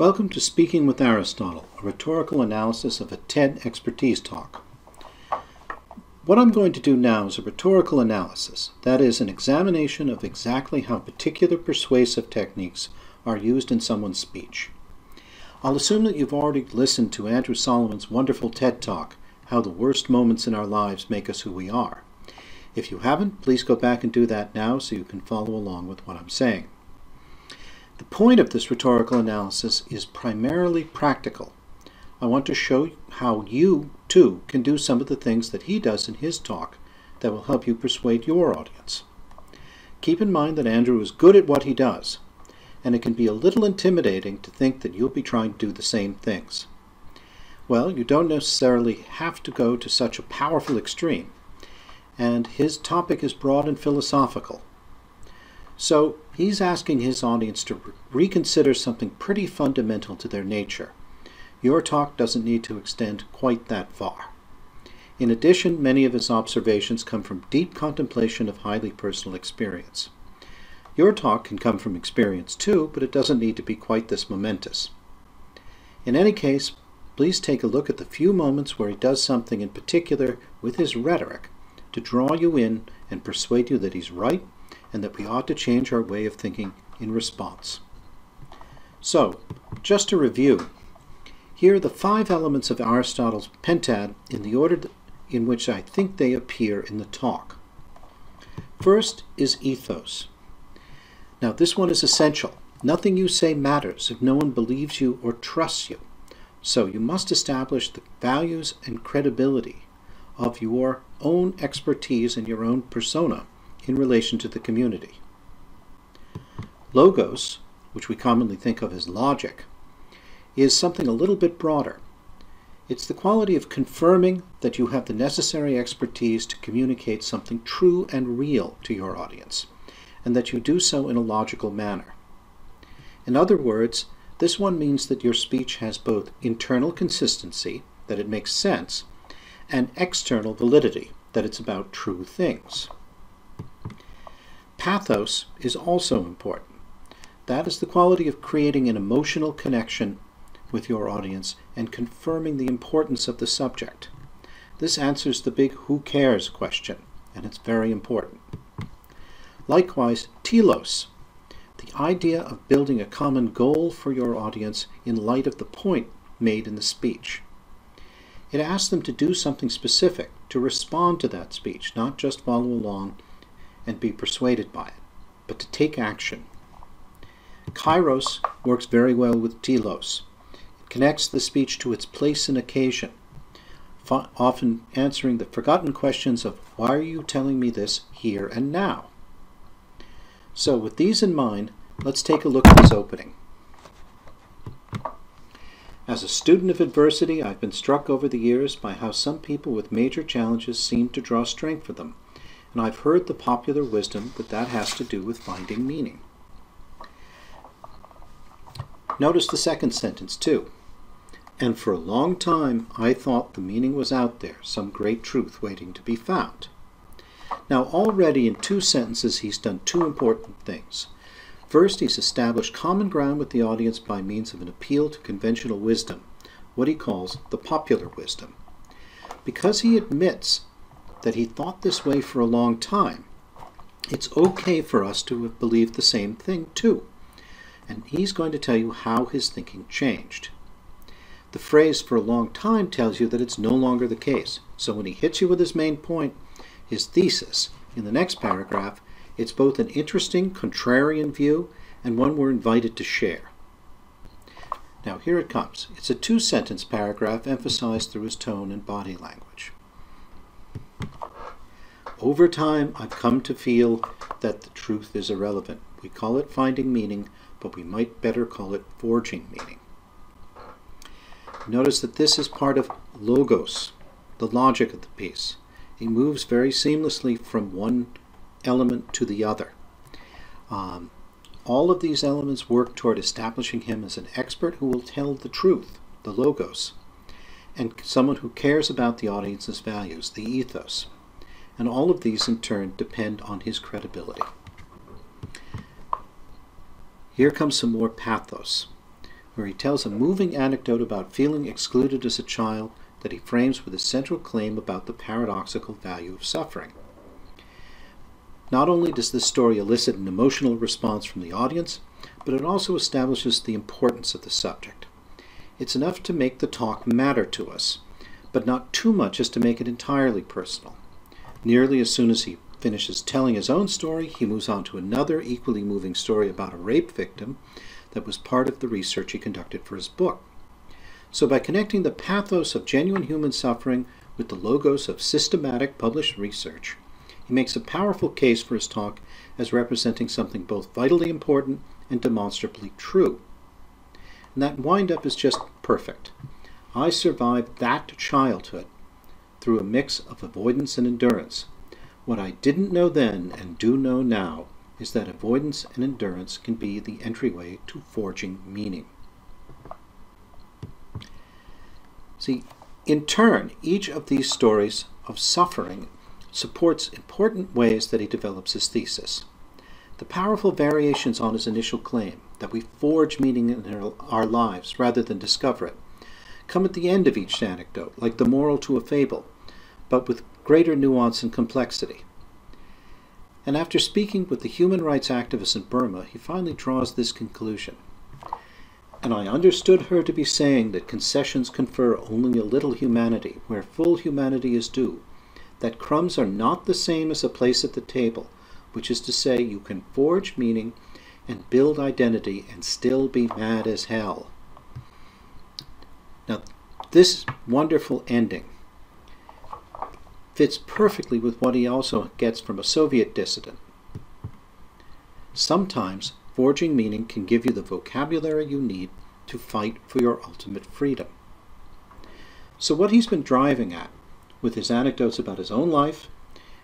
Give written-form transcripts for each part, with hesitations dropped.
Welcome to Speaking with Aristotle, a rhetorical analysis of a TED expertise talk. What I'm going to do now is a rhetorical analysis, that is, an examination of exactly how particular persuasive techniques are used in someone's speech. I'll assume that you've already listened to Andrew Solomon's wonderful TED talk, How the Worst Moments in Our Lives Make Us Who We Are. If you haven't, please go back and do that now so you can follow along with what I'm saying. The point of this rhetorical analysis is primarily practical. I want to show how you, too, can do some of the things that he does in his talk that will help you persuade your audience. Keep in mind that Andrew is good at what he does, and it can be a little intimidating to think that you'll be trying to do the same things. Well, you don't necessarily have to go to such a powerful extreme, and his topic is broad and philosophical. So he's asking his audience to reconsider something pretty fundamental to their nature. Your talk doesn't need to extend quite that far. In addition, many of his observations come from deep contemplation of highly personal experience. Your talk can come from experience too, but it doesn't need to be quite this momentous. In any case, please take a look at the few moments where he does something in particular with his rhetoric to draw you in and persuade you that he's right and that we ought to change our way of thinking in response. So, just to review, here are the 5 elements of Aristotle's pentad in the order in which I think they appear in the talk. First is ethos. Now, this one is essential. Nothing you say matters if no one believes you or trusts you. So you must establish the values and credibility of your own expertise and your own persona in relation to the community. Logos, which we commonly think of as logic, is something a little bit broader. It's the quality of confirming that you have the necessary expertise to communicate something true and real to your audience, and that you do so in a logical manner. In other words, this one means that your speech has both internal consistency, that it makes sense, and external validity, that it's about true things. Pathos is also important. That is the quality of creating an emotional connection with your audience and confirming the importance of the subject. This answers the big "who cares" question, and it's very important. Likewise, telos, the idea of building a common goal for your audience in light of the point made in the speech. It asks them to do something specific, to respond to that speech, not just follow along and be persuaded by it, but to take action. Kairos works very well with telos. It connects the speech to its place and occasion, often answering the forgotten questions of, why are you telling me this here and now? So with these in mind, let's take a look at this opening. As a student of adversity, I've been struck over the years by how some people with major challenges seem to draw strength for them, and I've heard the popular wisdom that has to do with finding meaning. Notice the second sentence too. And for a long time I thought the meaning was out there, some great truth waiting to be found. Now already in 2 sentences he's done 2 important things. First, he's established common ground with the audience by means of an appeal to conventional wisdom, what he calls the popular wisdom. Because he admits that he thought this way for a long time, it's okay for us to have believed the same thing too. And he's going to tell you how his thinking changed. The phrase "for a long time" tells you that it's no longer the case. So when he hits you with his main point, his thesis, in the next paragraph, it's both an interesting, contrarian view and one we're invited to share. Now here it comes. It's a 2-sentence paragraph emphasized through his tone and body language. Over time, I've come to feel that the truth is irrelevant. We call it finding meaning, but we might better call it forging meaning. Notice that this is part of logos, the logic of the piece. He moves very seamlessly from one element to the other. All of these elements work toward establishing him as an expert who will tell the truth, the logos, and someone who cares about the audience's values, the ethos. And all of these in turn depend on his credibility. Here comes some more pathos. where he tells a moving anecdote about feeling excluded as a child that he frames with a central claim about the paradoxical value of suffering. Not only does this story elicit an emotional response from the audience, but it also establishes the importance of the subject. It's enough to make the talk matter to us, but not too much as to make it entirely personal. Nearly as soon as he finishes telling his own story, he moves on to another equally moving story about a rape victim that was part of the research he conducted for his book. So by connecting the pathos of genuine human suffering with the logos of systematic published research, he makes a powerful case for his talk as representing something both vitally important and demonstrably true. And that wind-up is just perfect. I survived that childhood through a mix of avoidance and endurance. What I didn't know then and do know now is that avoidance and endurance can be the entryway to forging meaning. See, in turn, each of these stories of suffering supports important ways that he develops his thesis. The powerful variations on his initial claim, that we forge meaning in our lives rather than discover it, come at the end of each anecdote, like the moral to a fable, but with greater nuance and complexity. And after speaking with the human rights activist in Burma, he finally draws this conclusion. And I understood her to be saying that concessions confer only a little humanity, where full humanity is due, that crumbs are not the same as a place at the table, which is to say you can forge meaning and build identity and still be mad as hell. Now, this wonderful ending fits perfectly with what he also gets from a Soviet dissident. Sometimes forging meaning can give you the vocabulary you need to fight for your ultimate freedom. So what he's been driving at, with his anecdotes about his own life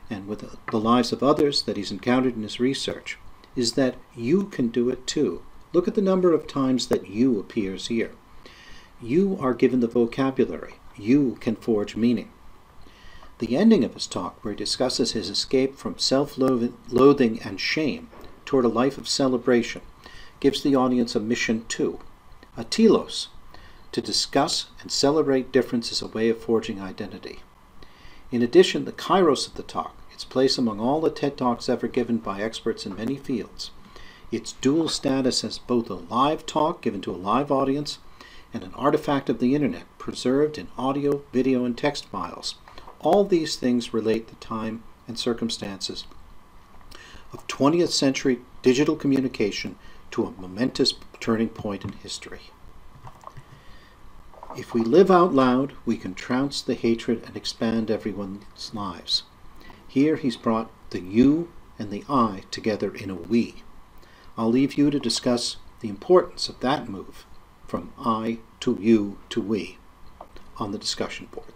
and with the lives of others that he's encountered in his research, is that you can do it too. Look at the number of times that you appears here. You are given the vocabulary. You can forge meaning. The ending of his talk, where he discusses his escape from self-loathing and shame toward a life of celebration, gives the audience a mission too, a telos, to discuss and celebrate difference as a way of forging identity. In addition, the kairos of the talk, its place among all the TED Talks ever given by experts in many fields, its dual status as both a live talk given to a live audience and an artifact of the internet preserved in audio, video, and text files, all these things relate the time and circumstances of 20th century digital communication to a momentous turning point in history. If we live out loud, we can trounce the hatred and expand everyone's lives. Here he's brought the you and the I together in a we. I'll leave you to discuss the importance of that move from I to you to we on the discussion boards.